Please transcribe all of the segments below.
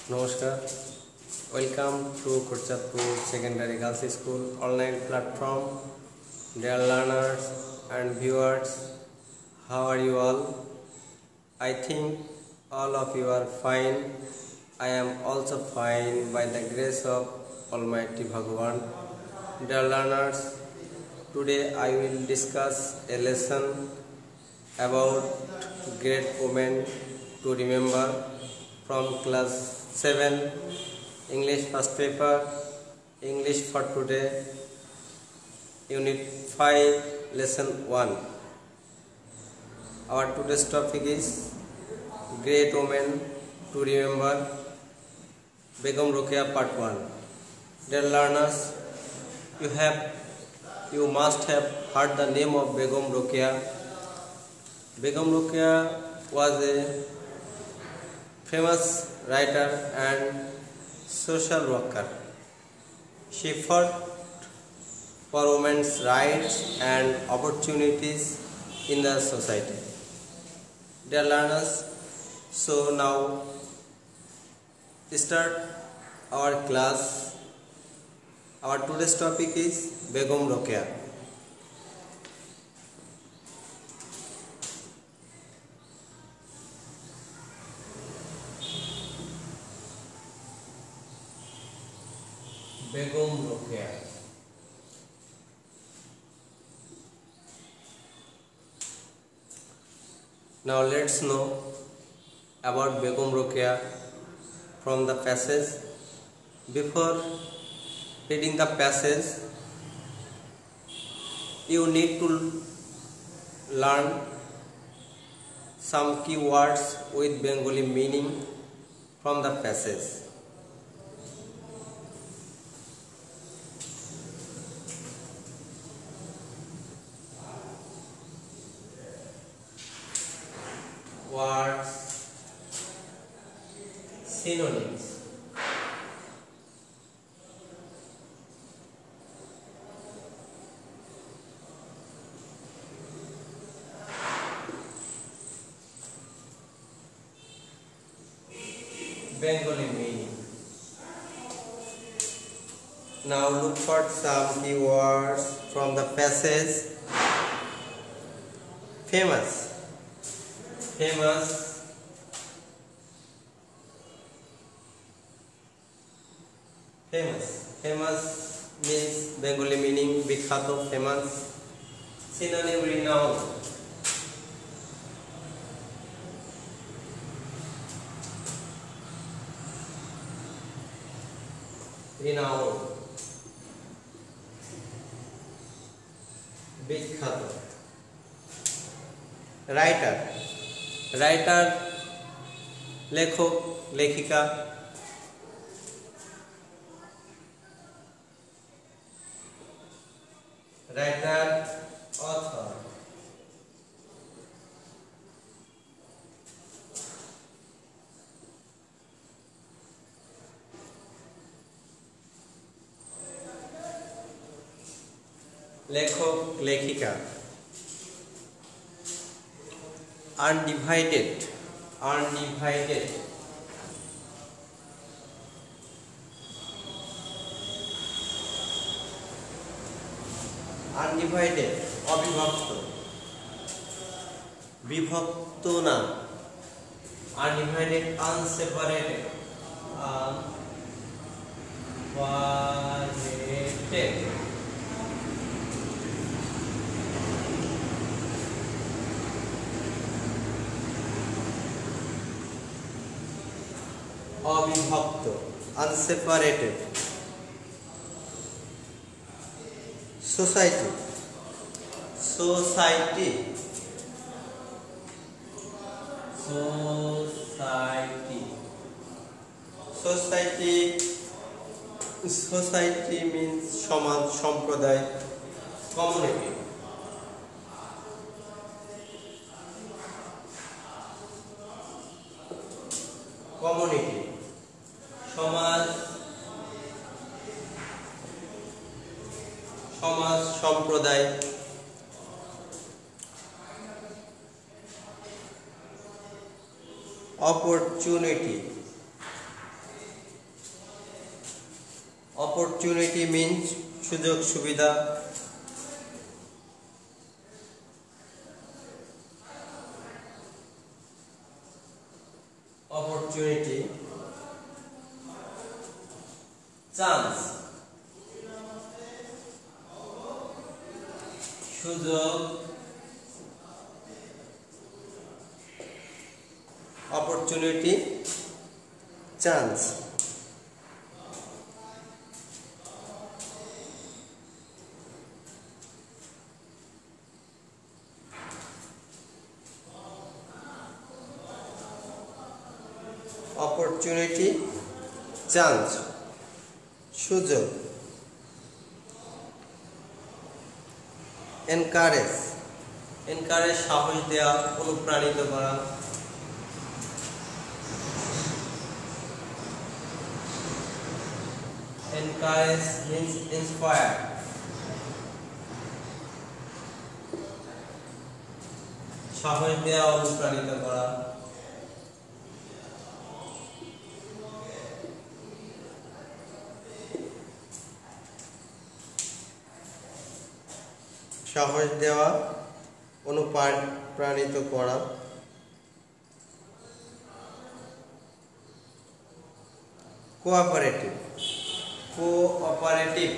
Namaskar. Welcome to Kurchatpur Secondary Girls School online platform. Dear learners and viewers, how are you all? I think all of you are fine. I am also fine by the grace of Almighty Bhagavan. Dear learners, today I will discuss a lesson about great women to remember from class 7 English first paper, English for today, unit 5, lesson 1. Our today's topic is great women to remember, Begum Rokeya part 1. Dear learners, you must have heard the name of Begum Rokeya. Begum Rokeya was a famous writer and social worker. She fought for women's rights and opportunities in the society. Dear learners, so now start our class. Our today's topic is Begum Rokeya. Begum Rokeya. Now let's know about Begum Rokeya from the passage. Before reading the passage, you need to learn some key words with Bengali meaning from the passage. Words, synonyms. Bengali meaning. Now look for some keywords from the passage. Famous. Famous, famous means Bengali meaning bikhato, famous. Synonym, renowned. Renowned, bikhato. Writer, writer, লেখক, লেখিকা। Writer, author. লেখক, লেখিকা। Undivided, undivided. Undivided, অবিভক্ত, বিভক্ত না। Undivided, unseparated, unseparated. অবিভক্ত, unseparated. Society, society, society. Society, society means সমাজ, সম্প্রদায়, community. Community, সমাজ, সমাজ, সম্প্রদায়। Opportunity, Opportunity means সুযোগ সুবিধা। Opportunity, chance, সুযোগ, opportunity, chance। Opportunity, chance, সুযোগ। Encourage, encourage সাহস দেওয়া, অনুপ্রাণিত করা। Encourage means inspire, সাহস দেওয়া, অনুপ্রাণিত করা। সাহস দেওয়া, অনুপ্রাণিত করা। কোঅপারেটিভ, কোঅপারেটিভ,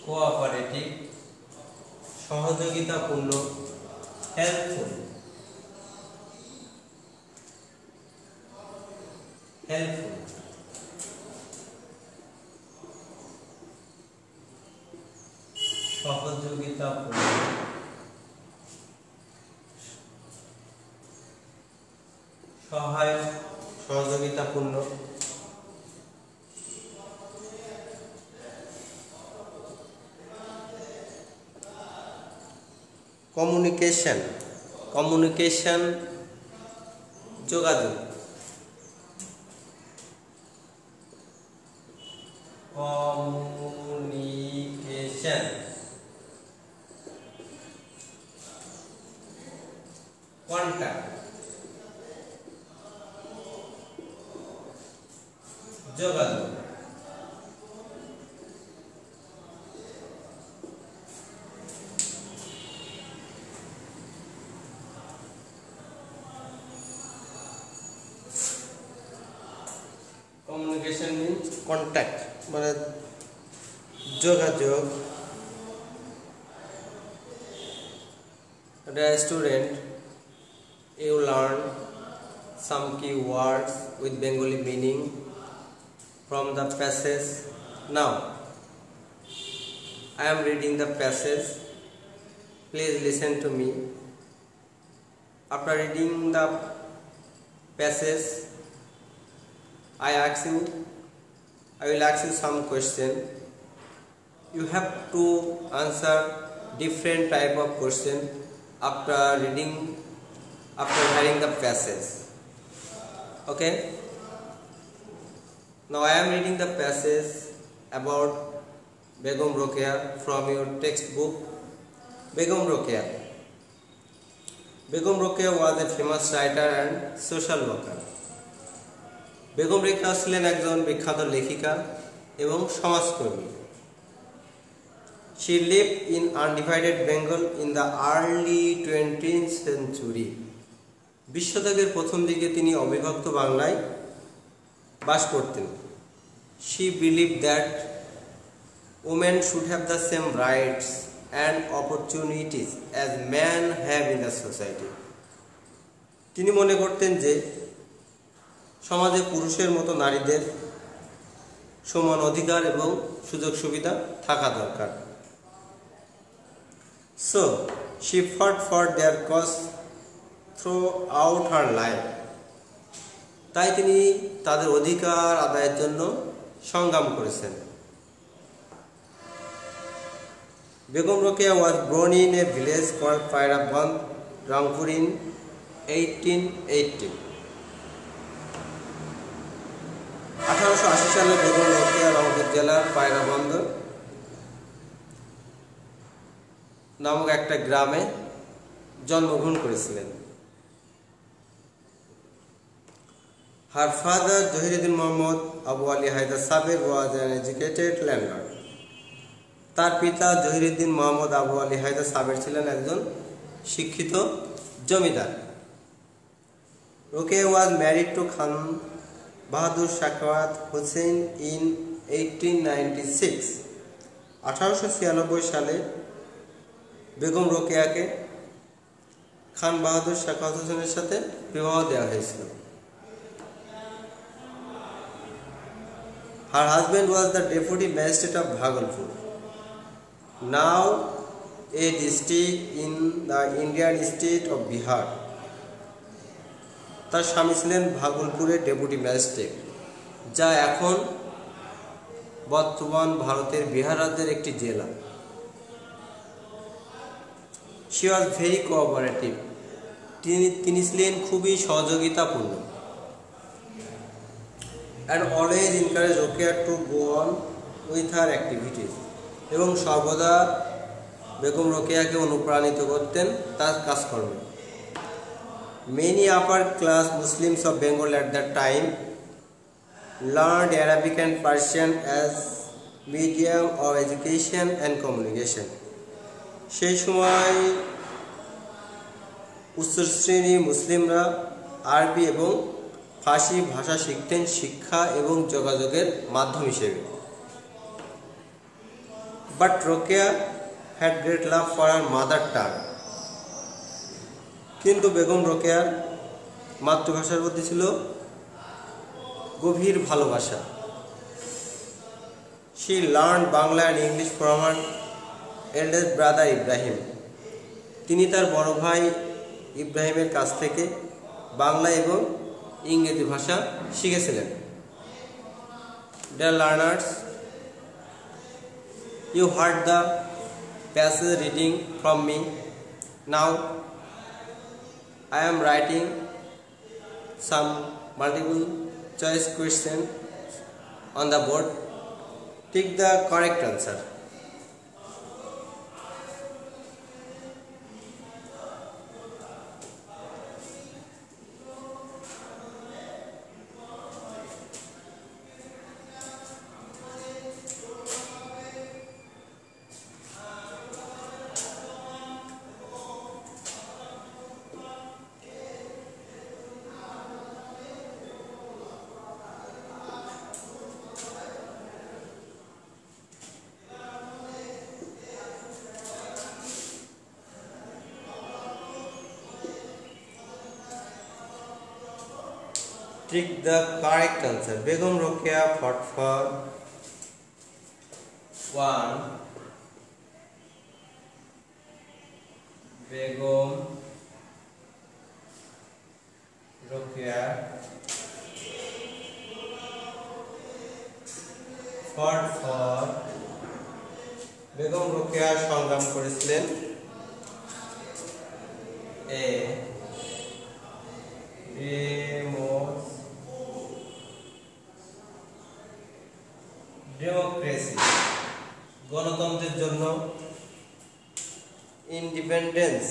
কোঅপারেটিভ, সহযোগিতাপূর্ণ। হেল্পফুল, হেল্পফুল, সহযোগিতাপূর্ণ। সহায়ক, সহযোগিতাপূর্ণ। কমিউনিকেশন, কমিউনিকেশন, যোগাযোগ। কমিউনিকেশন, কন্টাক্ট, যোগাযোগ। কমিউনিকেশন মিন্স কন্ট্যাক্ট, মানে যোগাযোগ। Dear student, you learn some key words with Bengali meaning from the passage. Now I am reading the passage. Please listen to me. After reading the passage, I will ask you some question. You have to answer different type of question after hearing the passage. Okay? Now I am reading the passage about Begum Rokeya from your textbook. Begum Rokeya. Begum Rokeya was a famous writer and social worker. Begum Rokeya ছিলেন একজন বিখ্যাত লেখিকা এবং সমাজকর্মী। She lived in undivided Bengal in the early 20th century. বিশ শতকের প্রথম দিকে তিনি অবিভক্ত বাংলায় বাস করতেন। She believed that women should have the same rights and opportunities as men have in the society. তিনি মনে করতেন যে সমাজে পুরুষের মতো নারীদের সমান অধিকার এবং সুযোগ সুবিধা থাকা দরকার। So she fought for their cause throughout her life. তাই তিনি তাদের অধিকার আদায়ের জন্য সংগ্রাম করেছেন। Begum Rokeya was born in a village called Pairaband, Rangpur in 1880. 1880 সালে বেগম রোকেয়া রংপুর জেলার পায়রাবন্দ নামক একটা গ্রামে জন্মগ্রহণ করেছিলেন। Her father, Zahiruddin Muhammad Abu Ali Haidar Sabir, was an educated landlord. তার পিতা জহিরুদ্দিন মোহাম্মদ আবু আলী হায়দার সাবের ছিলেন একজন শিক্ষিত জমিদার। Rokeya was married to Khan Bahadur Shakawat Hussain in 1896. 1896 সালে বেগম রোকেয়াকে খান বাহাদুর শাখাওয়াত হোসেনের সাথে বিবাহ দেওয়া হয়েছিল। Her husband was the deputy magistrate of Bhagalpur, now a district in the Indian state of Bihar. তার স্বামী ছিলেন ভাগলপুরের ডেপুটি ম্যাজিস্ট্রেট, যা এখন বর্তমান ভারতের বিহার রাজ্যের একটি জেলা। She was very cooperative. তিনি ছিলেন খুবই সহযোগিতাপূর্ণ। And always encouraged Rokeya to go on with her activities. এবং সর্বদা বেগম রোকেয়াকে অনুপ্রাণিত করতেন তার কাজকর্মে। Many upper class Muslims of Bengal at that time learned Arabic and Persian as medium of education and communication. সেই সময় উচ্চ শ্রেণীর মুসলিমরা আরবি এবং ফার্সি ভাষা শিখতেন শিক্ষা এবং যোগাযোগের মাধ্যম হিসেবে। But Rokeya had great love for her mother tongue. কিন্তু বেগম রোকেয়ার মাতৃভাষার প্রতি ছিল গভীর ভালোবাসা। She learned Bangla and English from her eldest brother Ibrahim. তিনি তার বড় ভাই ইব্রাহিমের কাছ থেকে বাংলা এবং ইংরেজি ভাষা শিখেছিলেন। Dear learners, you heard the passage reading from me. Now I am writing some multiple choice questions on the board. Take the correct answer. Take the correct answer. Begum Rokeya fought for 1. Begum Rokeya fought for Begum Rokeya সংগ্রাম করেছিলেন এ democracy গণতন্ত্রের জন্য, independence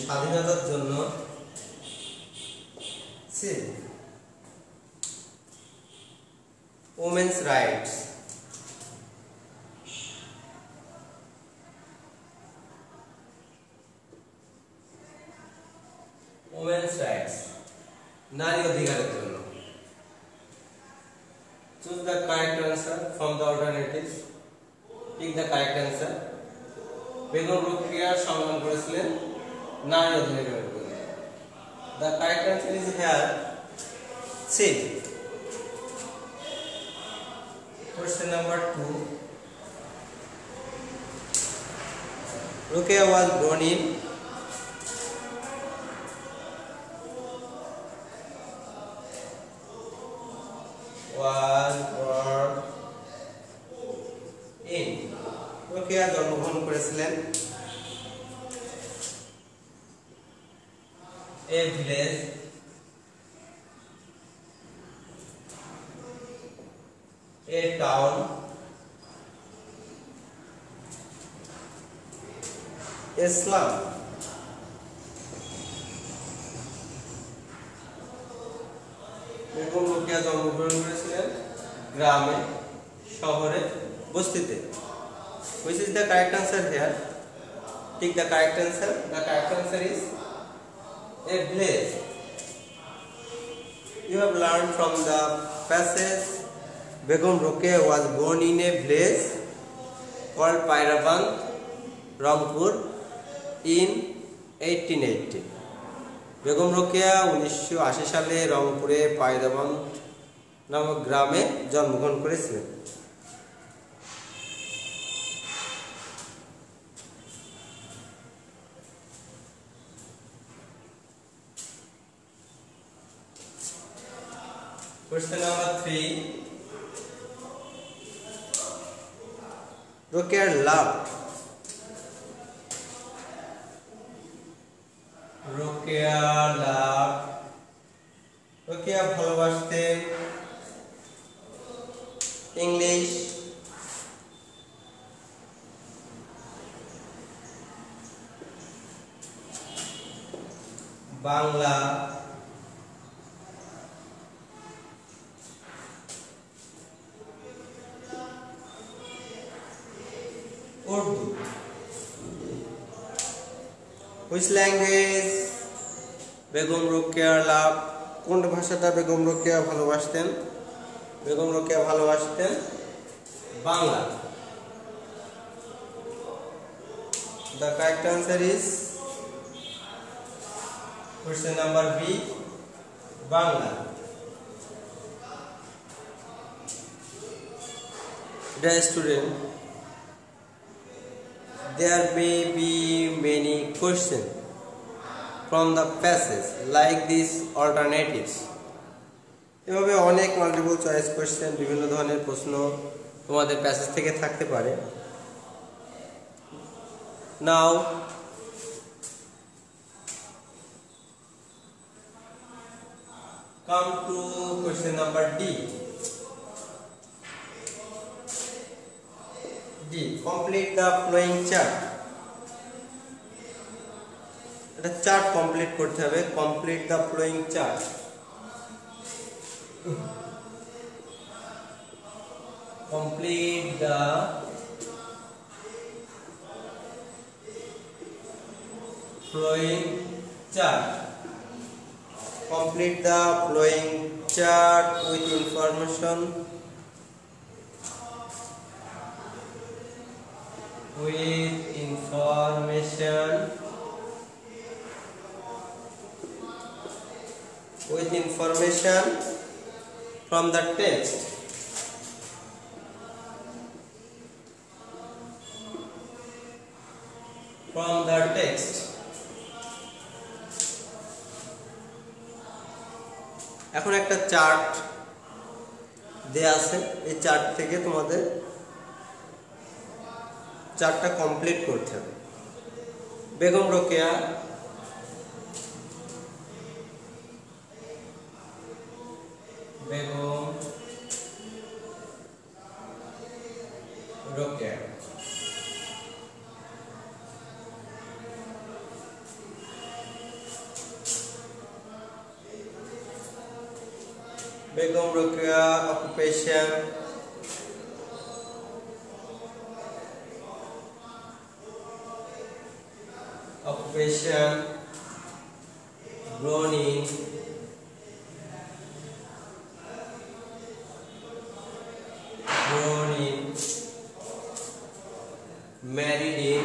স্বাধীনতার জন্য, women's rights নারী অধিকারের জন্য। Choose the correct answer from the alternatives. Pick the correct answer. Begum Rokeya সংগ্রাম করেছিলেন নারী অধিকারের জন্য। The correct answer is here. C. Question number 2. Rokeya was born in Rokeya জন্মগ্রহণ করেছিলেন a village a town ইসলাম। বেগম রোকেয়া জন্মগ্রহণ করেছিলেন গ্রামে, শহরে, বস্তিতে। Which is the correct answer here? Take the correct answer. The correct answer is a village. You have learned from the passage. Begum Rokeya was born in a village called Pairaband, Rangpur in 1880. Begum Rokeya 1980 সালে রংপুরে পায়রাবান্দ নামক গ্রামে জন্মগ্রহণ করেছিলেন। Question number 3. Rokeya loved. Rokeya loved. Rokeya ভালোবাসতেন English, Bangla, Urdu. Which language Begum Rokeya love? কোন ভাষাটা বেগম রোকেয়া ভালোবাসতেন? বেগম রোকেয়া ভালোবাসতেন Bangla. The correct answer is question number B, Bangla. Dear student, there may be many questions from the passage like these alternatives. এভাবে অনেক multiple choice question, বিভিন্ন ধরনের প্রশ্ন তোমাদের প্যাসেজ থেকে থাকতে পারে। নাও come to question number D. D. Complete the flowing chart. এটা চার্ট কমপ্লিট করতে হবে। Complete the following chart. Complete the flowing chart. Complete the flowing chart with information. With information. With information from the text. From the text. এখন একটা chart দেয়া আছে, এই chart থেকে তোমাদের চার্টটা কমপ্লিট করতে হবে। Begum Rokeya Begum Rokeya Begum Rokeya occupation, grown in, married in,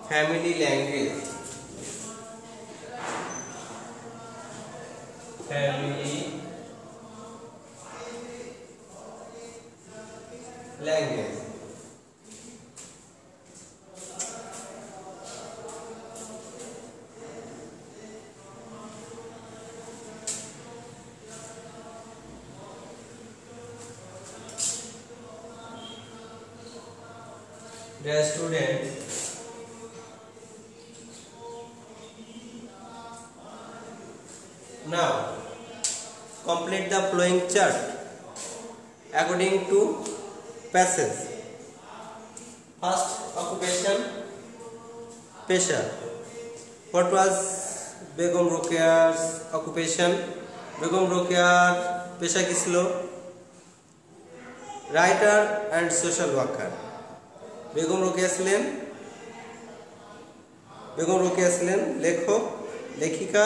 family language, Dear student, complete the following chart according to passage. First occupation, pesha. What was Begum Rokea's occupation? Begum Rokea's pesha ki chilo? Writer and social worker. Begum Rokeya ছিলেন লেখক, লেখিকা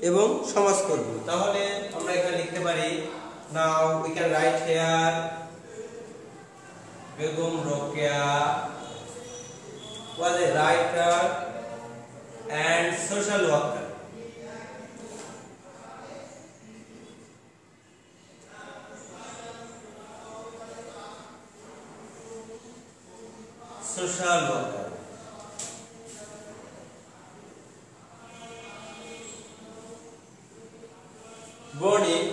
এবং সমাজকর্মী। তাহলে আমরা এখানে লিখতে পারি, now we can write here Begum Rokeya was a writer and social worker. Social worker. Born in.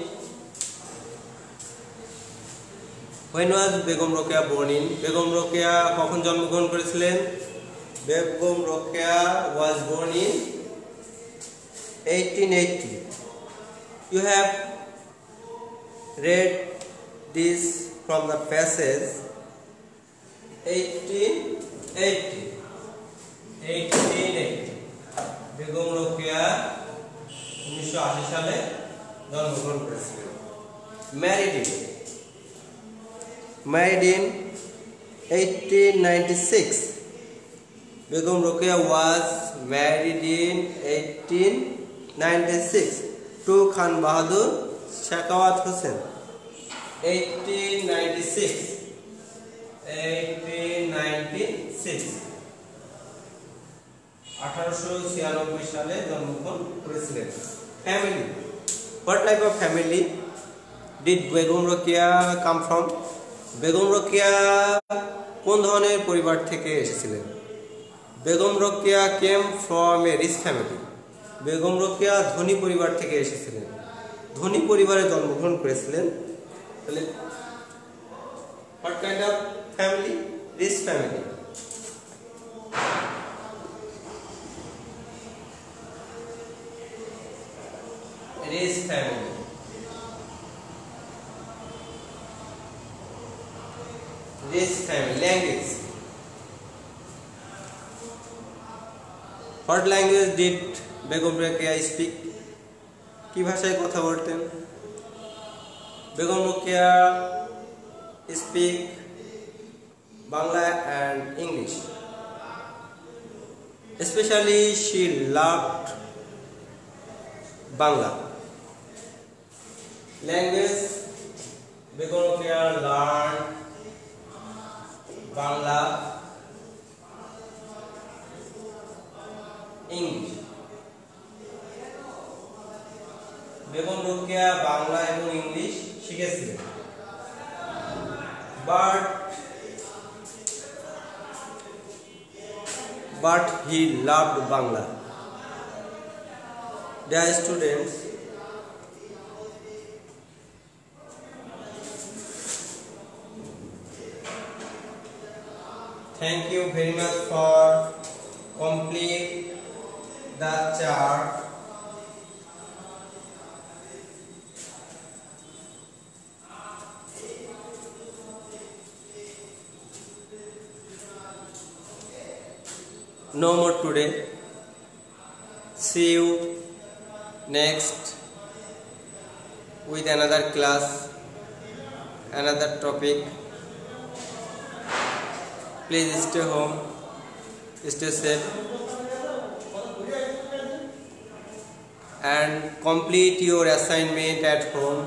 When was Begum Rokeya born in? Begum Rokeya কখন জন্মগ্রহণ করেছিলেন? Begum Rokeya was born in 1880. You have read this from the passage 1880. Begum Rokeya 1980 সালে জন্মগ্রহণ করেছিলেন। Married in 1896. Begum Rokeya was married in 1896 to Khan Bahadur Shekhawat Hussain. 1896 1896 সালে জন্মগ্রহণ করেছিলেন। Family. What type of family did Begum Rokeya come from? Begum Rokeya কোন ধরনের পরিবার থেকে এসেছিলেন? Begum Rokeya came from a rich family. Begum Rokeya ধনী পরিবার থেকে এসেছিলেন, ধনী পরিবারে জন্মগ্রহণ করেছিলেন। তাহলে what kind of family? Rich family. Rich family. Rich family. Language. What language did Begum Rokeya speak? কি ভাষায় কথা বলতেন? Begum Rokeya speak Bangla and English. Especially she loved Bangla. Language, Begum Rokeya learned Bangla, English. Begum Rokeya Bangla এবং English শিখেছিলেন, but he loved Bangla. Dear students, thank you very much for complete the chart. No more today. See you next with another class, another topic. Please stay home, stay safe, and complete your assignment at home,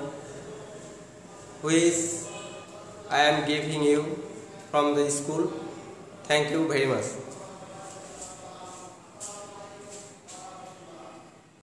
which I am giving you from the school. Thank you very much.